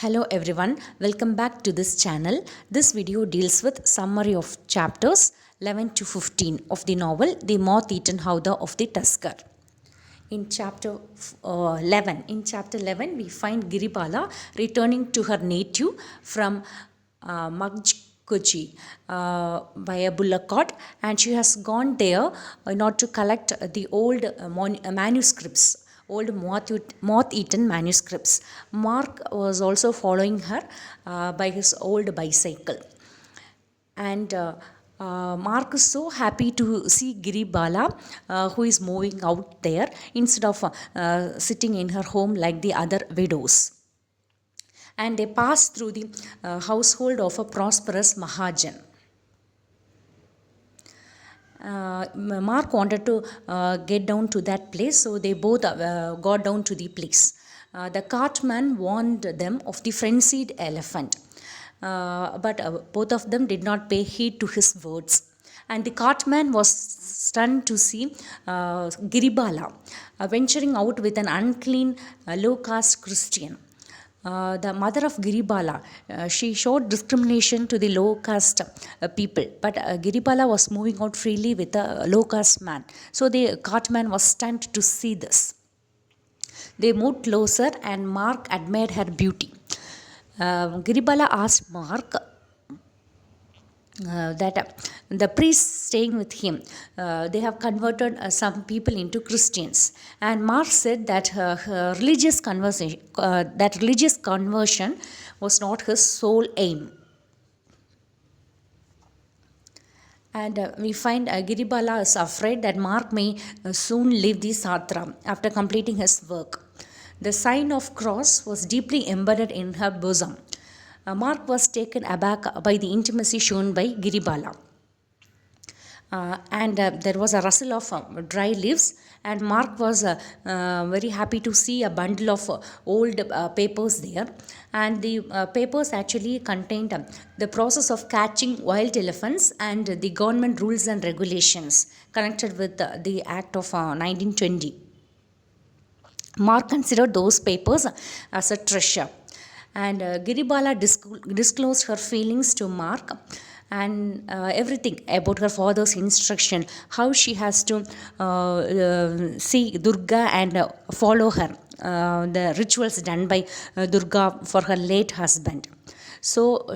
Hello everyone, welcome back to this channel. This video deals with summary of chapters 11 to 15 of the novel The Moth-Eaten Howdah of the Tusker. In chapter 11, we find Giribala returning to her native from Magkuji by a bullock cart, and she has gone there in order to collect the old manuscripts, old moth-eaten manuscripts. Mark was also following her by his old bicycle. And Mark is so happy to see Giribala, who is moving out there instead of sitting in her home like the other widows. And they pass through the household of a prosperous Mahajan. Mark wanted to get down to that place, so they both got down to the place. The cartman warned them of the frenzied elephant, but both of them did not pay heed to his words. And the cartman was stunned to see Giribala venturing out with an unclean, low-caste Christian. The mother of Giribala, she showed discrimination to the low caste people, but Giribala was moving out freely with a low caste man. So the cartman was stunned to see this. They moved closer and Mark admired her beauty. Giribala asked Mark that the priests staying with him, they have converted some people into Christians, and Mark said that her religious conversion was not his sole aim. And we find Giribala is afraid that Mark may soon leave the Satra after completing his work. The sign of cross was deeply embedded in her bosom. Mark was taken aback by the intimacy shown by Giribala. And there was a rustle of dry leaves, and Mark was very happy to see a bundle of old papers there. And the papers actually contained the process of catching wild elephants and the government rules and regulations connected with the Act of 1920. Mark considered those papers as a treasure. And Giribala disclosed her feelings to Mark and everything about her father's instruction, how she has to see Durga and follow her, the rituals done by Durga for her late husband. So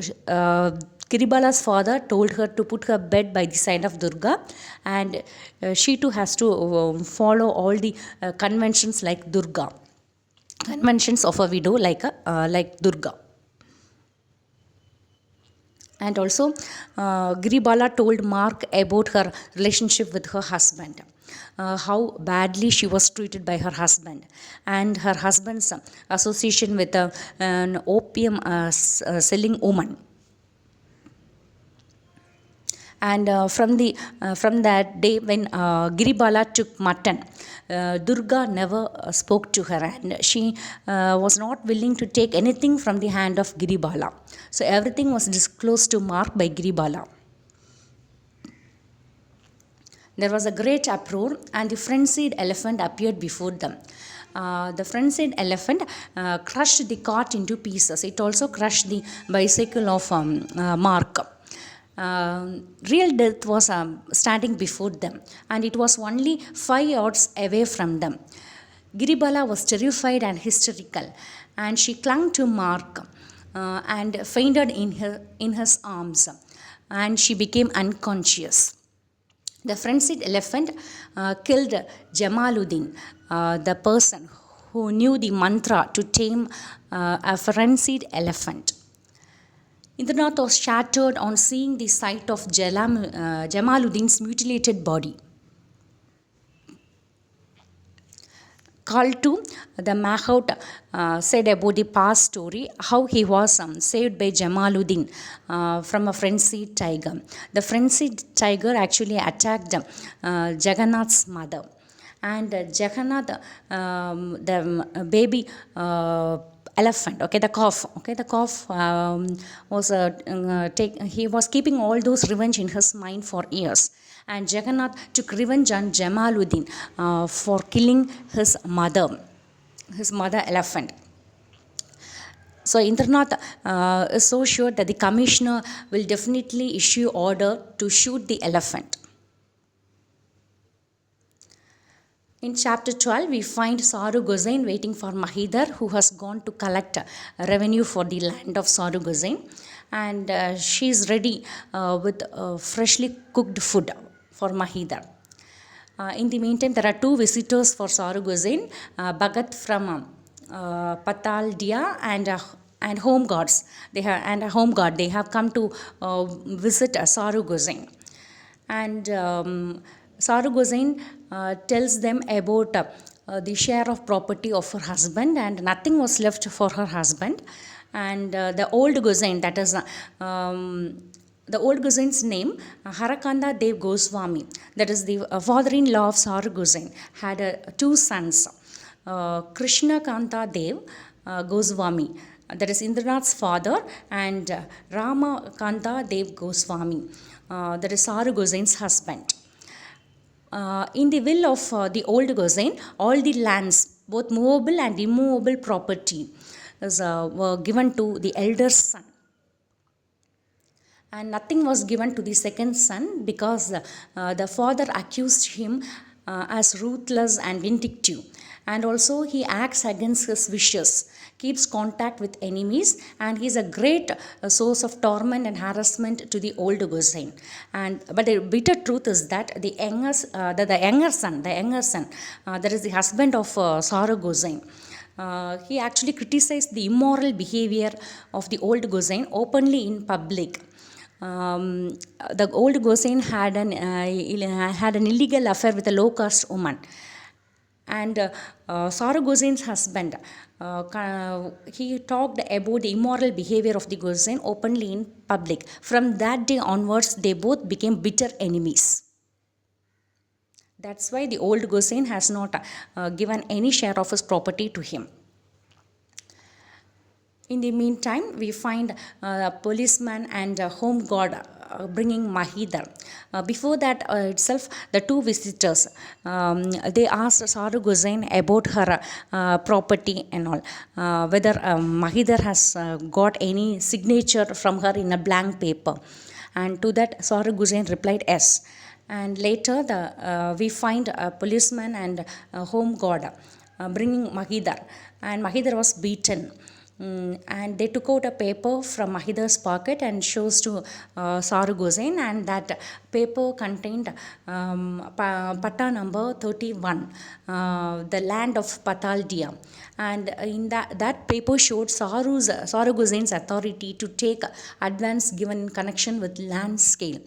Giribala's father told her to put her bed by the side of Durga, and she too has to follow all the conventions like Durga. Conventions of a widow like Durga. And also Giribala told Mark about her relationship with her husband, how badly she was treated by her husband, and her husband's association with an opium selling woman. And from that day when Giribala took mutton, Durga never spoke to her, and she was not willing to take anything from the hand of Giribala. So everything was disclosed to Mark by Giribala. There was a great uproar, and the frenzied elephant appeared before them. The frenzied elephant crushed the cart into pieces. It also crushed the bicycle of Mark. Real death was standing before them, and it was only 5 yards away from them. Giribala was terrified and hysterical, and she clung to Mark and fainted in his arms, and she became unconscious. The frenzied elephant killed Jamaluddin, the person who knew the mantra to tame a frenzied elephant. Indranath was shattered on seeing the sight of Jamaluddin's mutilated body. Kaltu, the Mahout, said about the past story, how he was saved by Jamaluddin from a frenzied tiger. The frenzied tiger actually attacked Jagannath's mother. And Jagannath, the baby elephant, the calf, was he was keeping all those revenge in his mind for years. And Jagannath took revenge on Jamaluddin for killing his mother elephant. So Indranath is so sure that the commissioner will definitely issue order to shoot the elephant. In chapter 12, we find Saru Gosain waiting for Mahidar, who has gone to collect revenue for the land of Saru Gosain. And she is ready with freshly cooked food for Mahidar. In the meantime, there are two visitors for Saru Gosain, Bhagat from Patal Dia and home guards. They have and a home guard. They have come to visit Saru Gosain. And Saru Gosain tells them about the share of property of her husband, and nothing was left for her husband. And the old Gosain, that is the old Gosain's name, Harakanda Dev Goswami, that is the father-in-law of Saru Gosain, had two sons, Krishna Kanta Dev Goswami, that is Indranath's father, and Rama Kanta Dev Goswami, that is Saru Gosain's husband. In the will of the old Gosain, all the lands, both movable and immovable property, were given to the elder son. And nothing was given to the second son because the father accused him as ruthless and vindictive. And also, he acts against his wishes, keeps contact with enemies, and he is a great source of torment and harassment to the old Gosain. But the bitter truth is that the younger son, that is the husband of Saru Gosain, he actually criticized the immoral behavior of the old Gosain openly in public. The old Gosain had an illegal affair with a low caste woman. And Saru Gosain's husband, he talked about the immoral behavior of the Gosain openly in public. From that day onwards, they both became bitter enemies. That's why the old Gosain has not given any share of his property to him. In the meantime, we find a policeman and a home guard bringing Mahidar. Before that itself, the two visitors, they asked Saru Gosain about her property and all, whether Mahidar has got any signature from her in a blank paper. And to that, Saru Gosain replied yes. And later, we find a policeman and a home guard bringing Mahidar. And Mahidar was beaten. And they took out a paper from Mahidar's pocket and shows to Saru Gosain, and that paper contained Patta number 31, the land of Patal Dia. And in that paper showed Saru Gosain's authority to take advance given in connection with land scale.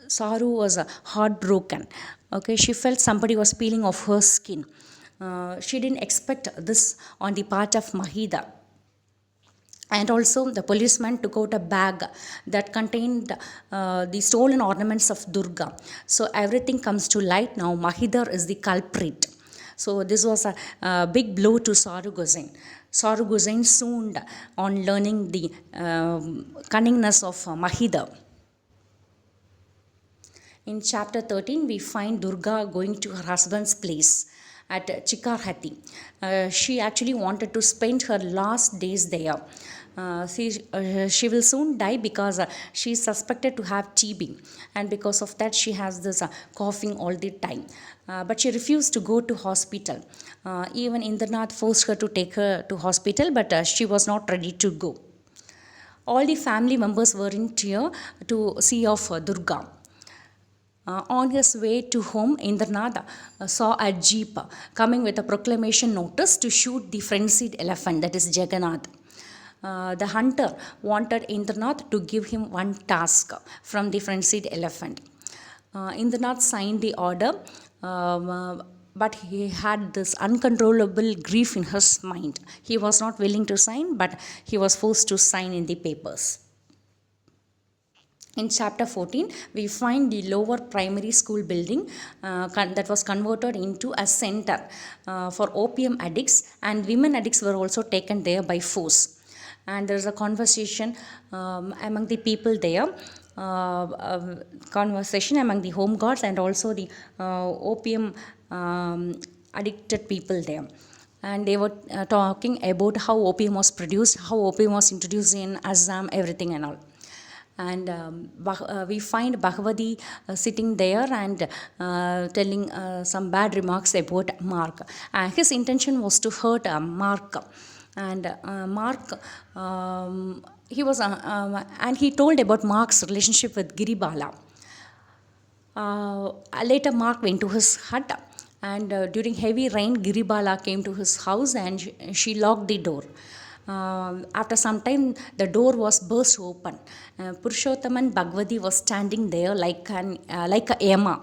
Saru was heartbroken. Okay, she felt somebody was peeling off her skin. She didn't expect this on the part of Mahidar. And also, the policeman took out a bag that contained the stolen ornaments of Durga. So everything comes to light now. Mahidar is the culprit. So this was a big blow to Saru Gosain. Saru Gosain swooned on learning the cunningness of Mahidar. In chapter 13, we find Durga going to her husband's place at Chikarhati. She actually wanted to spend her last days there. She will soon die because she is suspected to have TB, and because of that she has this coughing all the time. But she refused to go to hospital. Even Indranath forced her to take her to hospital, but she was not ready to go. All the family members were in tears to see of Durga. On his way to home, Indranath saw a jeep coming with a proclamation notice to shoot the frenzied elephant, that is Jagannath. The hunter wanted Indranath to give him one task from the frenzied elephant. Indranath signed the order, but he had this uncontrollable grief in his mind. He was not willing to sign, but he was forced to sign in the papers. In chapter 14, we find the lower primary school building that was converted into a center for opium addicts, and women addicts were also taken there by force. And there is a conversation among the people there, conversation among the home guards and also the opium addicted people there. and they were talking about how opium was produced, how opium was introduced in Assam, everything and all. And we find Bhagavati sitting there and telling some bad remarks about Mark. His intention was to hurt Mark. And Mark, and he told about Mark's relationship with Giribala. Later, Mark went to his hut, and during heavy rain, Giribala came to his house and she locked the door. After some time, the door was burst open. Purushottam and Bhagavati was standing there like a Yama.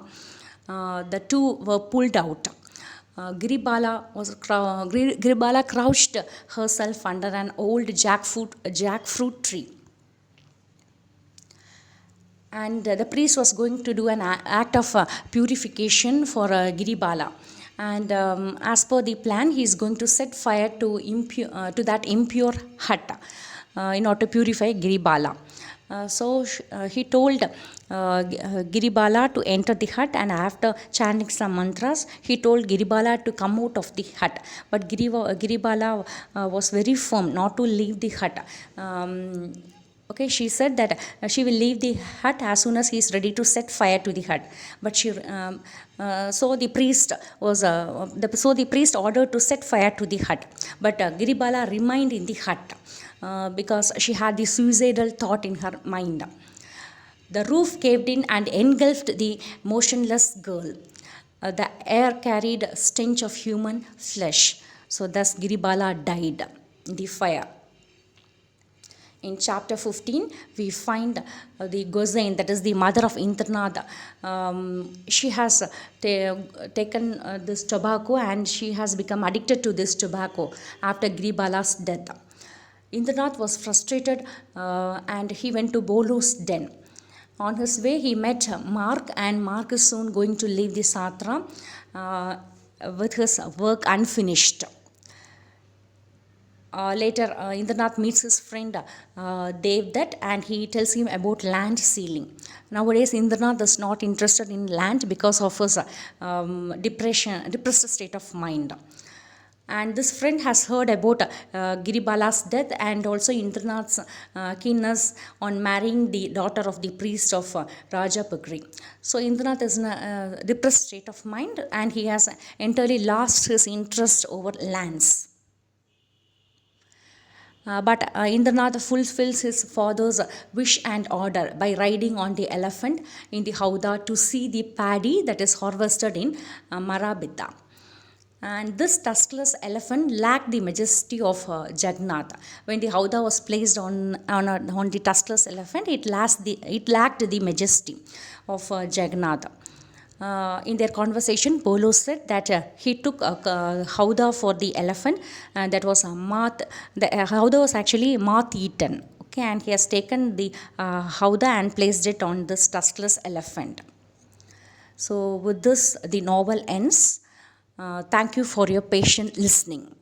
The two were pulled out. Giribala crouched herself under an old jackfruit tree. And the priest was going to do an act of purification for Giribala. And as per the plan, he is going to set fire to that impure hut in order to purify Giribala. He told Giribala to enter the hut, and after chanting some mantras, he told Giribala to come out of the hut. But Giribala was very firm not to leave the hut. Okay, she said that she will leave the hut as soon as he is ready to set fire to the hut. But the priest ordered to set fire to the hut. But Giribala remained in the hut because she had the suicidal thought in her mind. The roof caved in and engulfed the motionless girl. The air carried stench of human flesh. So thus Giribala died in the fire. In chapter 15, we find the Gozain, that is the mother of Indranath. She has taken this tobacco, and she has become addicted to this tobacco after Giribala's death. Indranath was frustrated and he went to Bolu's den. On his way, he met Mark, and Mark is soon going to leave the Satra with his work unfinished. Later, Indranath meets his friend Devdutt, and he tells him about land sealing. Nowadays, Indranath is not interested in land because of his depressed state of mind. And this friend has heard about Giribala's death and also Indranath's keenness on marrying the daughter of the priest of Rajapagri. So Indranath is in a depressed state of mind, and he has entirely lost his interest over lands. But Indranath fulfills his father's wish and order by riding on the elephant in the Howdah to see the paddy that is harvested in Marabita. And this tuskless elephant lacked the majesty of Jagannath. When the Howdah was placed on the tuskless elephant, it lacked the majesty of Jagannath. In their conversation, Bolu said that he took Howdah for the elephant, and that was a moth. The Howdah was actually moth eaten. Okay, and he has taken the Howdah and placed it on this tuskless elephant. So, with this, the novel ends. Thank you for your patient listening.